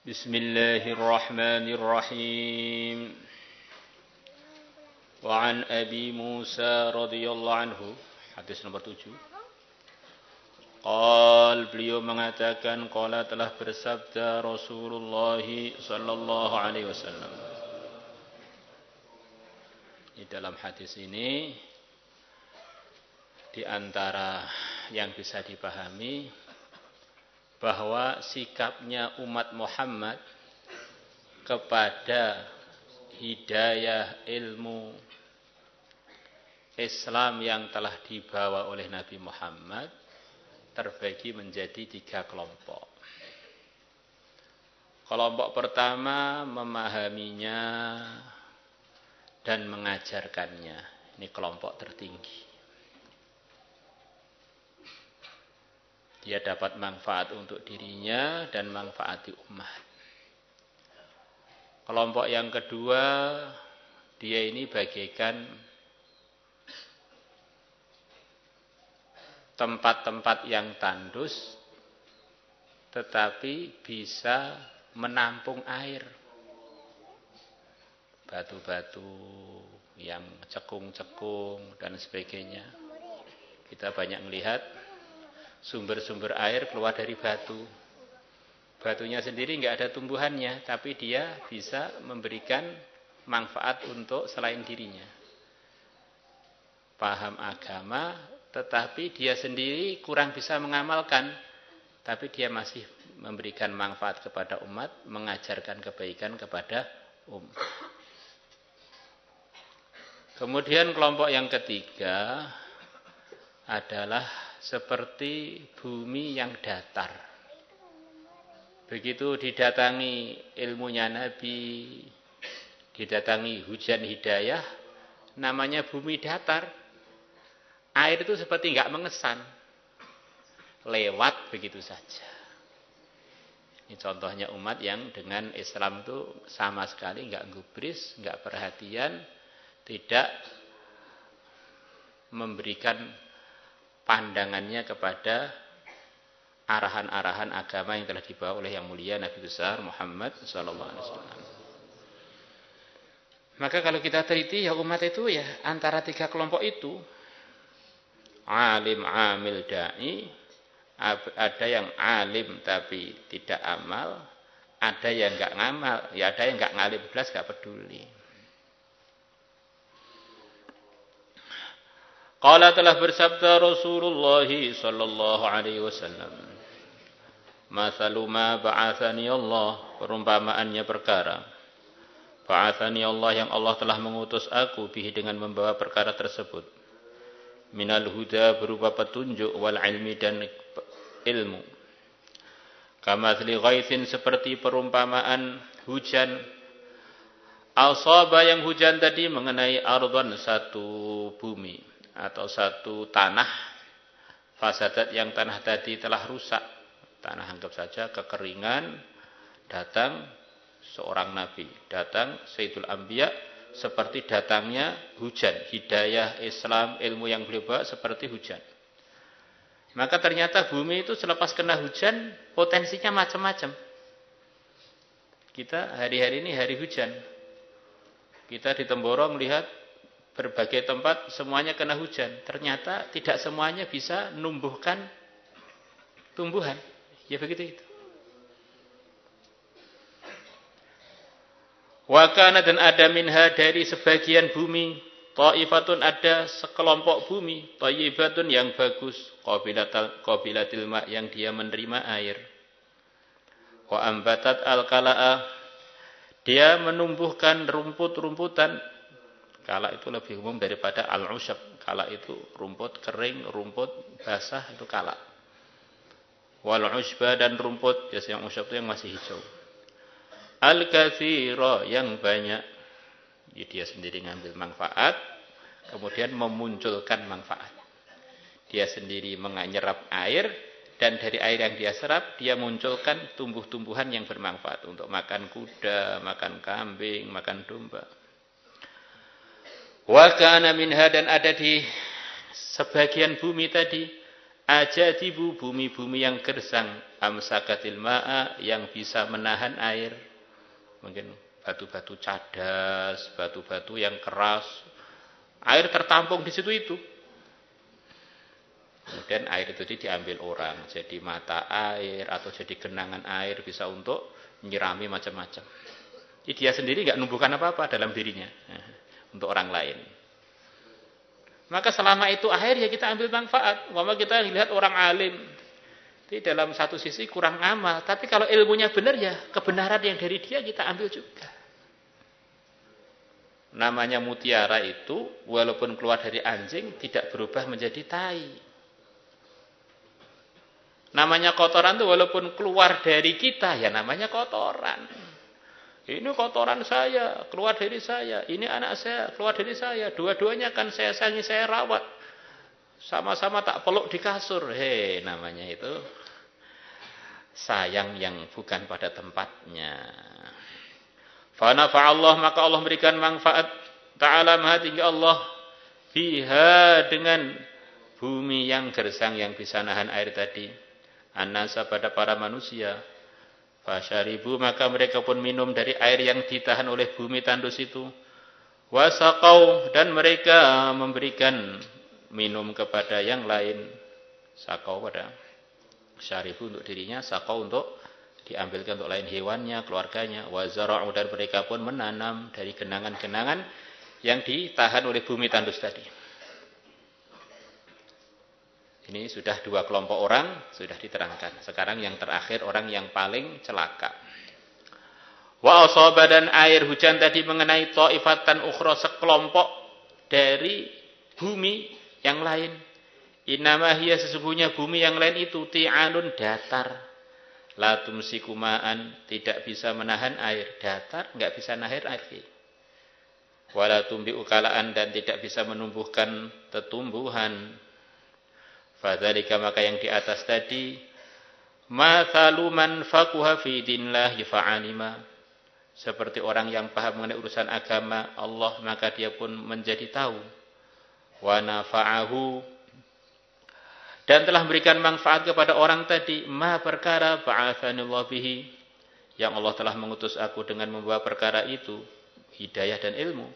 Bismillahirrahmanirrahim. Wa an Abi Musa radhiyallahu anhu, hadis nomor 7. Beliau mengatakan, qala telah bersabda Rasulullah sallallahu alaihi wasallam. Di dalam hadis ini di antara yang bisa dipahami bahwa sikapnya umat Muhammad kepada hidayah ilmu Islam yang telah dibawa oleh Nabi Muhammad terbagi menjadi 3 kelompok. Kelompok pertama memahaminya dan mengajarkannya. Ini kelompok tertinggi. Dia dapat manfaat untuk dirinya dan manfaati umat. Kelompok yang kedua, dia ini bagaikan tempat-tempat yang tandus, tetapi bisa menampung air. Batu-batu yang cekung-cekung dan sebagainya. Kita banyak melihat sumber-sumber air keluar dari batu. Batunya sendiri nggak ada tumbuhannya, tapi dia bisa memberikan manfaat untuk selain dirinya. Paham agama, tetapi dia sendiri kurang bisa mengamalkan, tapi dia masih memberikan manfaat kepada umat, mengajarkan kebaikan kepada umat. Kemudian kelompok yang ketiga adalah seperti bumi yang datar. Begitu didatangi ilmunya Nabi, didatangi hujan hidayah, namanya bumi datar. Air itu seperti enggak mengesan, lewat begitu saja. Ini contohnya umat yang dengan Islam itu sama sekali enggak gubris, enggak perhatian, tidak memberikan pandangannya kepada arahan-arahan agama yang telah dibawa oleh yang mulia Nabi besar Muhammad sallallahu alaihi wasallam. Maka kalau kita teliti ya umat itu ya antara 3 kelompok itu. Alim, amil, dai. Ada yang alim tapi tidak amal, ada yang enggak ngamal, ya ada yang enggak ngalim belas, enggak peduli. Qala telah bersabda Rasulullah sallallahu alaihi wasallam, "Mathalu ma ba'athani Allah," perumpamaannya perkara ba'athani Allah yang Allah telah mengutus aku bihi dengan membawa perkara tersebut. Minal huda berupa petunjuk wal ilmi dan ilmu. Kamathli ghaithin seperti perumpamaan hujan. Asaba yang hujan tadi mengenai ardhan satu bumi atau satu tanah, fasadat yang tanah tadi telah rusak. Tanah anggap saja kekeringan, datang seorang nabi, datang Sayyidul Anbiya, seperti datangnya hujan, hidayah, Islam, ilmu yang beliau bawa seperti hujan. Maka ternyata bumi itu selepas kena hujan, potensinya macam-macam. Kita hari-hari ini hari hujan. Kita di Temboro melihat berbagai tempat semuanya kena hujan. Ternyata tidak semuanya bisa numbuhkan tumbuhan. Ya begitu itu. Wa kana dan ada minha dari sebagian bumi, ta'ifatun ada sekelompok bumi, thayyibatun yang bagus, qabilatil ma yang dia menerima air. Wa ambatat al-kala'a dia menumbuhkan rumput-rumputan. Kala itu lebih umum daripada al-usyab. Kala itu rumput kering, rumput basah itu kala. Wal usyba dan rumput, biasanya yang usyab itu yang masih hijau. Al-katsira yang banyak. Jadi dia sendiri ngambil manfaat, kemudian memunculkan manfaat. Dia sendiri menyerap air, dan dari air yang dia serap, dia munculkan tumbuh-tumbuhan yang bermanfaat untuk makan kuda, makan kambing, makan domba. Wa kana minha dan ada di sebagian bumi tadi Ajadibu, bumi-bumi yang gersang, amsakatil ma'a, yang bisa menahan air. Mungkin batu-batu cadas, batu-batu yang keras. Air tertampung di situ itu. Kemudian air itu diambil orang, jadi mata air atau jadi genangan air, bisa untuk menyirami macam-macam. Dia sendiri nggak numbuhkan apa-apa dalam dirinya untuk orang lain. Maka selama itu air ya kita ambil manfaat. Umpama kita lihat orang alim, di dalam satu sisi kurang amal, tapi kalau ilmunya benar ya kebenaran yang dari dia kita ambil juga. Namanya mutiara itu walaupun keluar dari anjing tidak berubah menjadi tai. Namanya kotoran itu walaupun keluar dari kita ya namanya kotoran. Ini kotoran saya, keluar dari saya. Ini anak saya, keluar dari saya. Dua-duanya kan saya sayangi, saya rawat. Sama-sama tak peluk di kasur. Namanya itu sayang yang bukan pada tempatnya. Fa nafa'allah, maka Allah memberikan manfaat. Ta'ala maha tinggi Allah. Biha, dengan bumi yang gersang yang bisa nahan air tadi. An-nasa, pada para manusia. Fasyaribu, maka mereka pun minum dari air yang ditahan oleh bumi tandus itu. Wasaqau, dan mereka memberikan minum kepada yang lain. Sakau pada syaribu untuk dirinya, sakau untuk diambilkan untuk lain hewannya, keluarganya. Wazara'u, dan mereka pun menanam dari genangan-genangan yang ditahan oleh bumi tandus tadi. Ini sudah dua kelompok orang, sudah diterangkan. Sekarang yang terakhir, orang yang paling celaka. Wa asaba, dan air hujan tadi mengenai ta'ifatan ukhra, sekelompok dari bumi yang lain. Innama hiya, sesungguhnya bumi yang lain itu ti'anun, datar. La tumsiku ma'an, tidak bisa menahan air. Datar, enggak bisa nahan air. Wala tumbi'u kalaan, dan tidak bisa menumbuhkan tetumbuhan. Fadzalika, maka yang di atas tadi, mathalu man faquha fi dinillahi fa'alima, seperti orang yang paham mengenai urusan agama Allah, maka dia pun menjadi tahu. Wa nafa'ahu, dan telah memberikan manfaat kepada orang tadi, ma perkara ba'atsanillahu bihi, yang Allah telah mengutus aku dengan membawa perkara itu, hidayah dan ilmu.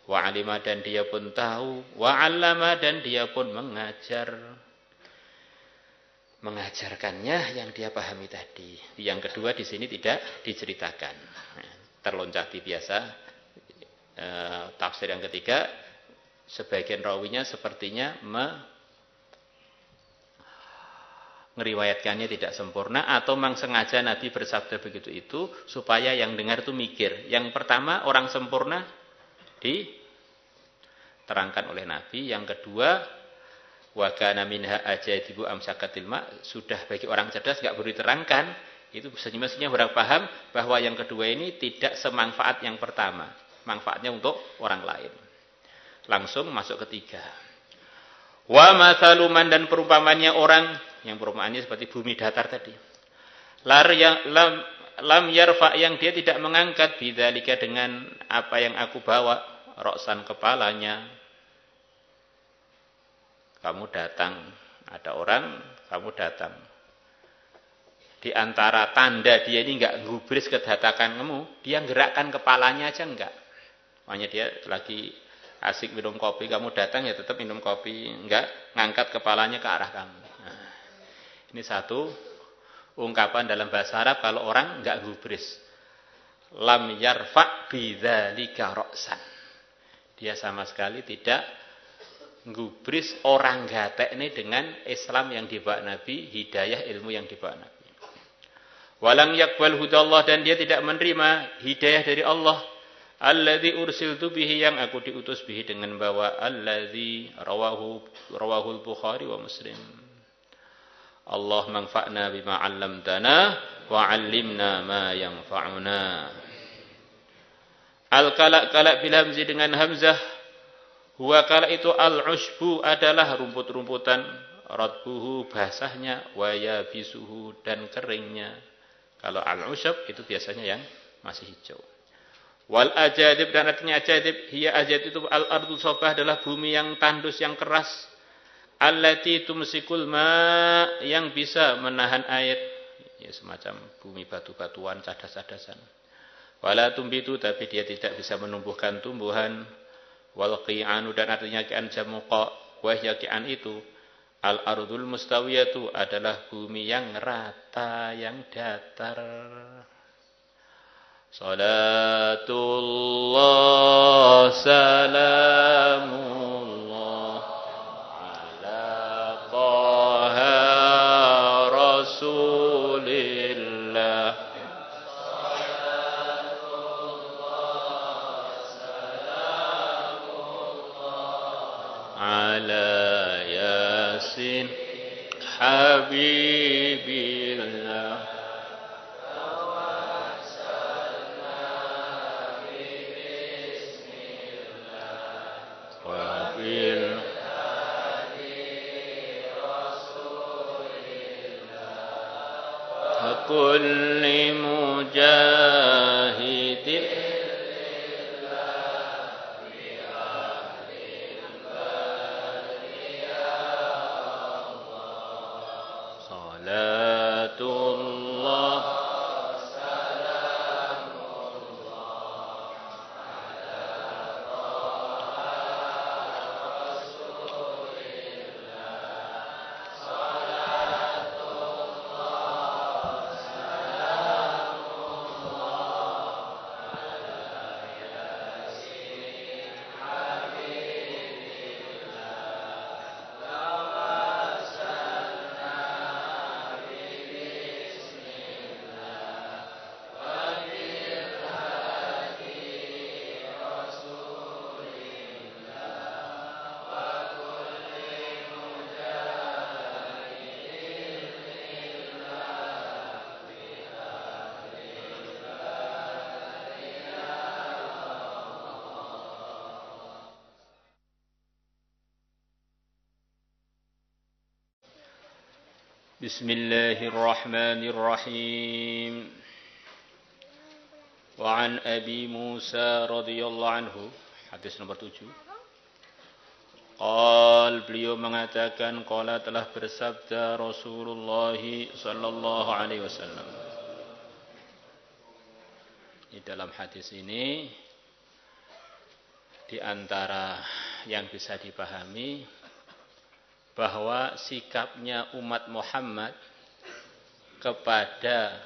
Wa alima, dan dia pun tahu. Wa 'allama, dan dia pun mengajarkannya yang dia pahami tadi. Yang kedua di sini tidak diceritakan. Terloncati biasa. Tafsir yang ketiga, sebagian rawinya sepertinya ngeriwayatkannya tidak sempurna, atau memang sengaja Nabi bersabda begitu itu supaya yang dengar itu mikir. Yang pertama, orang sempurna diterangkan oleh Nabi. Yang kedua, wa kana minha ajadibu amsakatil ma, sudah bagi orang cerdas enggak perlu diterangkan, itu mestinya orang paham bahwa yang kedua ini tidak semanfaat yang pertama, manfaatnya untuk orang lain. Langsung masuk ketiga. Wa mathaluman, dan perumpamannya orang, yang perumpamannya seperti bumi datar tadi. Lam yarfa, yang dia tidak mengangkat, bidzalika, dengan apa yang aku bawa, roksan, kepalanya. Kamu datang, ada orang, kamu datang. Di antara tanda dia ini enggak gubris kedatangan kamu, dia gerakkan kepalanya aja enggak. Makanya dia lagi asik minum kopi, kamu datang ya tetap minum kopi, enggak ngangkat kepalanya ke arah kamu. Nah, ini satu ungkapan dalam bahasa Arab kalau orang enggak gubris. Lam yarfa bidzalika ra'san. Dia sama sekali tidak gubris, orang gatek ini dengan Islam yang dibawa Nabi, hidayah ilmu yang dibawa Nabi. Walang yakbal hudallah, dan dia tidak menerima hidayah dari Allah. Alladzi ursiltu bihi, yang aku diutus bihi, dengan bawa alladzi rawahul Bukhari wa Muslim. Allah manfa'na bima 'allamtana wa 'allimna ma yanfa'una. Al-kala' bil hamzi, dengan hamzah. Huwa, kala itu al-ushbu, adalah rumput-rumputan, radbuhu, basahnya, wa yabisuhu, dan keringnya. Kalau al-ushab itu biasanya yang masih hijau. Wal ajadib, dan artinya ajadib, hiya ajadib itu al-ardu sobah, adalah bumi yang tandus, yang keras. allati tumsikul ma, yang bisa menahan air, ya semacam bumi batu-batuan, cadas-cadasan. Wala tumbitu, tapi dia tidak bisa menumbuhkan tumbuhan. Wal qi'anu, dan artinya qi'an jamu qa, wahya qi'an itu al ardul mustawiyatu, adalah bumi yang rata, yang datar. Salatullah salamullah ala taha rasulillah ala yasin habibillah wabil kulli mujahidin salatullah Bismillahirrahmanirrahim. Wa an Abi Musa radhiyallahu anhu, hadis nomor 7. Beliau mengatakan, qala, telah bersabda Rasulullah sallallahu alaihi wasallam. Di dalam hadis ini, di antara yang bisa dipahami bahwa sikapnya umat Muhammad kepada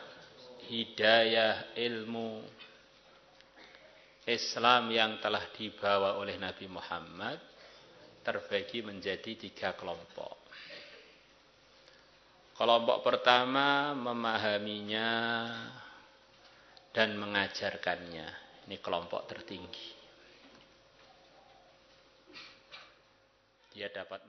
hidayah ilmu Islam yang telah dibawa oleh Nabi Muhammad terbagi menjadi 3 kelompok. Kelompok pertama memahaminya dan mengajarkannya. Ini kelompok tertinggi. Dia dapat